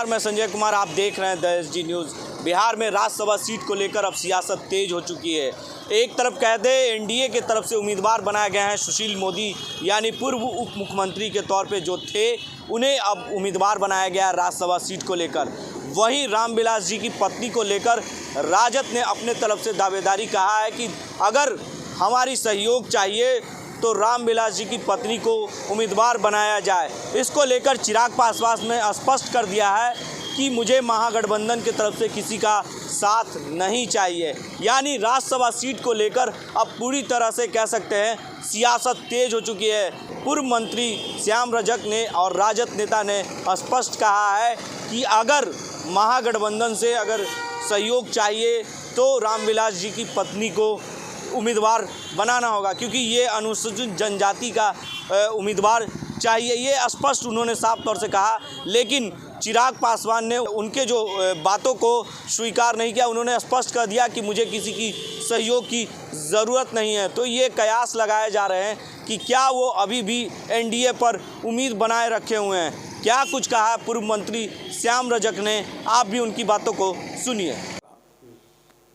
नमस्कार, मैं संजय कुमार। आप देख रहे हैं द एसडी न्यूज़। बिहार में राज्यसभा सीट को लेकर अब सियासत तेज हो चुकी है। एक तरफ कहते हैं एनडीए के तरफ से उम्मीदवार बनाए गए हैं सुशील मोदी, यानी पूर्व उप मुख्यमंत्री के तौर पे जो थे, उन्हें अब उम्मीदवार बनाया गया राज्यसभा सीट को लेकर। वहीं रामविलास जी की पत्नी को लेकर राजद ने अपने तरफ से दावेदारी कहा है कि अगर हमारी सहयोग चाहिए तो रामविलास जी की पत्नी को उम्मीदवार बनाया जाए। इसको लेकर चिराग पासवान ने स्पष्ट कर दिया है कि मुझे महागठबंधन की तरफ से किसी का साथ नहीं चाहिए। यानी राज्यसभा सीट को लेकर अब पूरी तरह से कह सकते हैं सियासत तेज हो चुकी है। पूर्व मंत्री श्याम रजक ने और राजद नेता ने स्पष्ट कहा है कि अगर महागठबंधन से अगर सहयोग चाहिए तो रामविलास जी की पत्नी को उम्मीदवार बनाना होगा, क्योंकि ये अनुसूचित जनजाति का उम्मीदवार चाहिए। ये स्पष्ट उन्होंने साफ तौर से कहा, लेकिन चिराग पासवान ने उनके जो बातों को स्वीकार नहीं किया। उन्होंने स्पष्ट कर दिया कि मुझे किसी की सहयोग की ज़रूरत नहीं है। तो ये कयास लगाए जा रहे हैं कि क्या वो अभी भी एनडीए पर उम्मीद बनाए रखे हुए हैं। क्या कुछ कहा पूर्व मंत्री श्याम रजक ने, आप भी उनकी बातों को सुनिए।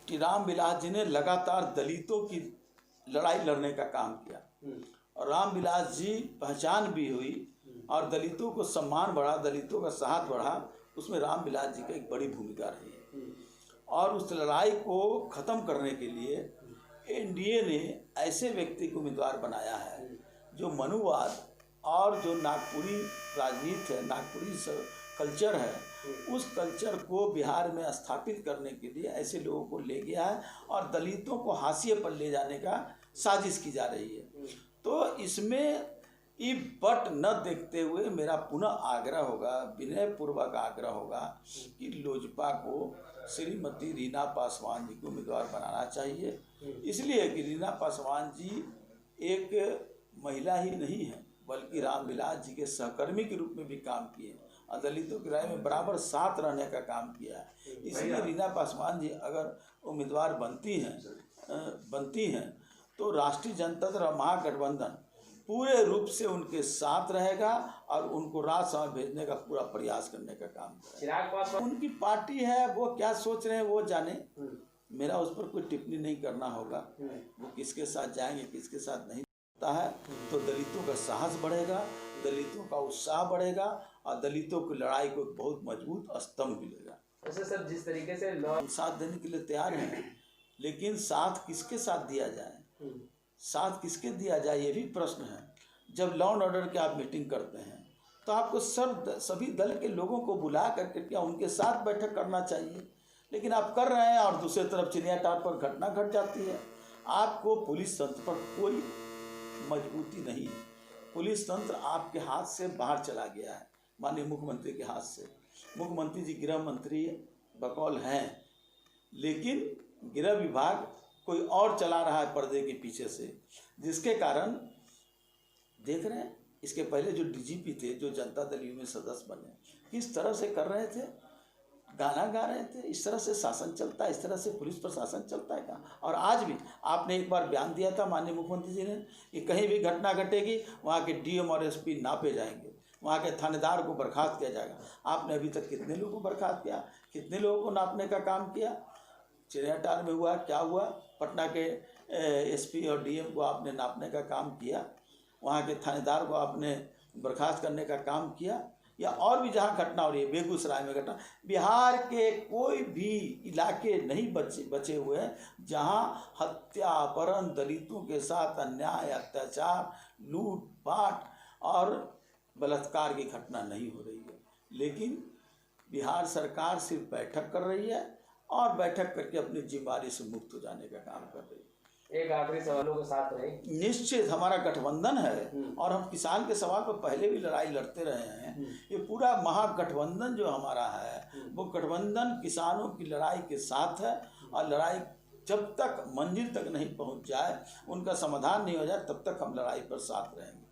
कि रामविलास जी ने लगातार दलितों की लड़ाई लड़ने का काम किया और रामविलास जी पहचान भी हुई और दलितों को सम्मान बढ़ा, दलितों का साथ बढ़ा, उसमें रामविलास जी का एक बड़ी भूमिका रही। और उस लड़ाई को ख़त्म करने के लिए एनडीए ने ऐसे व्यक्ति को उम्मीदवार बनाया है जो मनुवाद और जो नागपुरी राजनीति है, नागपुरी कल्चर है, उस कल्चर को बिहार में स्थापित करने के लिए ऐसे लोगों को ले गया है और दलितों को हाशिए पर ले जाने का साजिश की जा रही है। तो इसमें ये बट न देखते हुए मेरा पुनः आग्रह होगा, विनयपूर्वक आग्रह होगा कि लोजपा को श्रीमती रीना पासवान जी को उम्मीदवार बनाना चाहिए। इसलिए कि रीना पासवान जी एक महिला ही नहीं है, बल्कि रामविलास जी के सहकर्मी के रूप में भी काम किए और दलितों की राय में बराबर साथ रहने का काम किया है। इसलिए रीना पासवान जी अगर उम्मीदवार बनती हैं तो राष्ट्रीय जनता दल महागठबंधन पूरे रूप से उनके साथ रहेगा और उनको राज्यसभा भेजने का पूरा प्रयास करने का काम करेगा। उनकी पार्टी है, वो क्या सोच रहे हैं वो जाने, मेरा उस पर कोई टिप्पणी नहीं करना होगा। वो किसके साथ जाएंगे, किसके साथ नहीं है, तो दलितों का साहस बढ़ेगा, दलितों का उत्साह बढ़ेगा और दलितों की लड़ाई को बहुत मजबूत स्तंभ मिलेगा। वैसे सर, जिस तरीके से साथ देने के लिए तैयार हैं, लेकिन साथ किसके साथ दिया जाए, साथ किसके दिया जाए, ये भी प्रश्न है। जब लॉ एंड ऑर्डर की आप मीटिंग करते हैं तो आपको सभी दल के लोगों को बुला करके क्या उनके साथ बैठक करना चाहिए, लेकिन आप कर रहे हैं और दूसरी तरफ चिड़ियाटाप पर घटना घट जाती है। आपको पुलिस तंत्र पर कोई मजबूती नहीं है, पुलिस तंत्र आपके हाथ से बाहर चला गया है, माननीय मुख्यमंत्री के हाथ से। मुख्यमंत्री जी गृह मंत्री बकौल हैं, लेकिन गृह विभाग कोई और चला रहा है पर्दे के पीछे से, जिसके कारण देख रहे हैं इसके पहले जो डीजीपी थे, जो जनता दल यू में सदस्य बने, किस तरह से कर रहे थे, गाना गा रहे थे। इस तरह से शासन चलता है, इस तरह से पुलिस प्रशासन चलता है क्या? और आज भी आपने एक बार बयान दिया था माननीय मुख्यमंत्री जी ने कि कहीं भी घटना घटेगी वहाँ के डीएम और एसपी नापे जाएंगे, वहाँ के थानेदार को बर्खास्त किया जाएगा। आपने अभी तक कितने लोगों को बर्खास्त किया, कितने लोगों को नापने का काम किया? चिड़ियाटार में हुआ क्या हुआ, पटना के एसपी और डीएम को आपने नापने का काम किया, वहाँ के थानेदार को आपने बर्खास्त करने का काम किया, या और भी जहाँ घटना हो रही है, बेगूसराय में घटना, बिहार के कोई भी इलाके नहीं बचे हुए हैं जहाँ हत्या, अपहरण, दलितों के साथ अन्याय, अत्याचार, लूटपाट और बलात्कार की घटना नहीं हो रही है। लेकिन बिहार सरकार सिर्फ बैठक कर रही है और बैठक करके अपनी जिम्मेदारी से मुक्त हो जाने का काम कर रही है। एक आखिरी सवालों के साथ रहे, निश्चित हमारा गठबंधन है और हम किसान के सवाल पर पहले भी लड़ाई लड़ते रहे हैं। ये पूरा महागठबंधन जो हमारा है वो गठबंधन किसानों की लड़ाई के साथ है और लड़ाई जब तक मंजिल तक नहीं पहुंच जाए, उनका समाधान नहीं हो जाए, तब तक हम लड़ाई पर साथ रहेंगे।